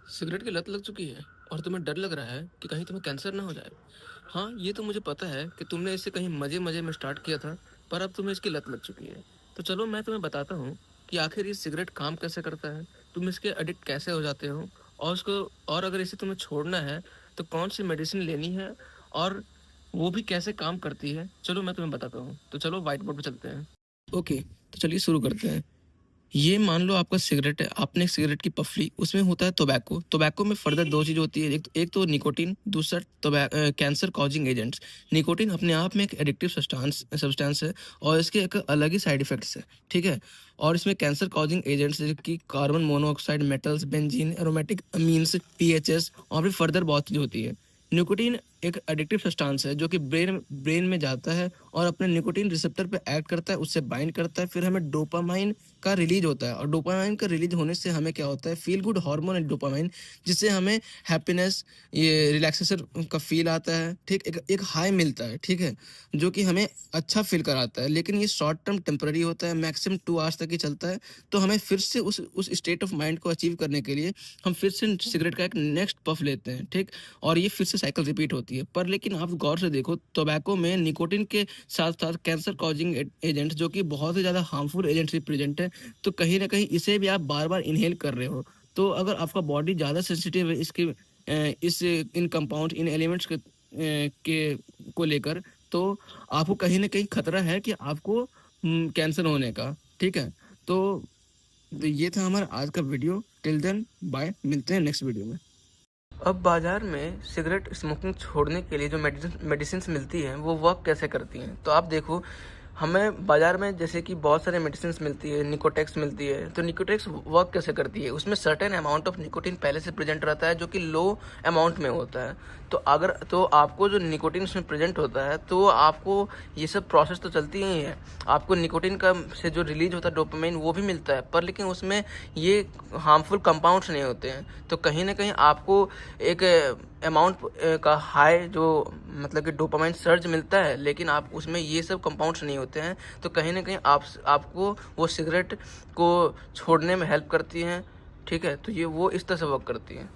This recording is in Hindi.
सिगरेट की लत लग चुकी है और तुम्हें डर लग रहा है कि कहीं तुम्हें कैंसर ना हो जाए। हाँ, ये तो मुझे पता है कि तुमने इसे कहीं मज़े-मज़े में स्टार्ट किया था, पर अब तुम्हें इसकी लत लग चुकी है। तो चलो मैं तुम्हें बताता हूँ कि आखिर ये सिगरेट काम कैसे करता है, तुम इसके एडिक्ट कैसे हो जाते हो और उसको और अगर इसे तुम्हें छोड़ना है, तो कौन-सी मेडिसिन लेनी है और वो भी कैसे काम करती है, चलो मैं तुम्हें बताता हूँ। तो चलो व्हाइट बोर्ड पे चलते हैं। ओके, तो चलिए शुरू करते हैं। ये मान लो आपका सिगरेट है, आपने एक सिगरेट की पफ ली, उसमें होता है टोबैको। टोबैको में फर्दर 2 चीज़ होती है, एक तो निकोटिन, दूसरा कैंसर कॉजिंग एजेंट्स। निकोटिन अपने आप में एक एडिक्टिव सब्सटेंस है और इसके एक अलग ही साइड इफ़ेक्ट्स हैं, ठीक है? और इसमें कैंसर कॉजिंग एजेंट्स जैसे कि carbon monoxide, metals, benzene, aromatic amines, PHS और भी फर्दर बहुत चीज़ होती है। निकोटिन एक एडिक्टिव सब्सटेंस है जो कि ब्रेन में जाता है और अपने निकोटिन रिसेप्टर पे एक्ट करता है, उससे बाइंड करता है, फिर हमें डोपामाइन का रिलीज होता है और डोपामाइन का रिलीज होने से हमें क्या होता है, फील गुड हार्मोन है डोपामाइन, जिससे हमें हैप्पीनेस, ये रिलैक्सेशन का फील आता है, ठीक, एक हाई मिलता है, ठीक है, जो कि हमें अच्छा फील कराता है। लेकिन ये शॉर्ट टर्म टेम्पररी होता है, मैक्सिमम 2 आवर्स तक ही चलता है। तो हमें फिर से उस स्टेट ऑफ माइंड को अचीव करने के लिए हम फिर से सिगरेट का एक नेक्स्ट पफ लेते हैं, ठीक, और ये फिर से साइकिल रिपीट होती है। पर लेकिन आप गौर से देखो, टोबैको में निकोटिन के साथ साथ कैंसर कॉजिंग एजेंट्स जो कि बहुत ही ज़्यादा हार्मफुल एजेंट्स भी प्रेजेंट है, तो कहीं न कहीं इसे भी आप बार-बार इन्हेल कर रहे हो। तो अगर आपका बॉडी ज़्यादा सेंसिटिव है इन कंपाउंड्स, इन एलिमेंट्स के को लेकर, तो आपको कहीं न कहीं खतरा है कि आपको कैंसर होने का, ठीक है? तो ये था हमारा आज का वीडियो। टिल देन बाय, मिलते हैं नेक्स्ट वीडियो में। अब बाजार में सिगरेट स्मोकिंग छोड़ने के लिए जो मेडिसिन्स मिलती हैं, वो वर्क कैसे करती हैं? तो आप देखो, हमें बाजार में जैसे कि बहुत सारे मेडिसिन्स मिलती है, निकोटेक्स मिलती है। तो निकोटेक्स वर्क कैसे करती है? उसमें सर्टेन अमाउंट ऑफ निकोटिन पहले से प्रेजेंट रहता है, जो कि लो अमाउंट में होता है। तो आपको जो निकोटिन उसमें प्रेजेंट होता है, तो आपको ये सब प्रोसेस तो चलती ही है। आपको निकोटिन का से जो रिलीज होता है डोपामाइन, वो भी मिलता है, पर लेकिन उसमें ये हार्मफुल कंपाउंड्स नहीं होते हैं। तो कहीं न कहीं आपको एक अमाउंट का हाई जो मतलब कि डोपामाइन सर्ज मिलता है, लेकिन आप उसमें ये सब कंपाउंड्स नहीं होते हैं। तो कहीं न कहीं आपको वो सिगरेट को छोड़ने में हेल्प करती हैं, ठीक है? तो ये वो इस तरह से वर्क करती हैं।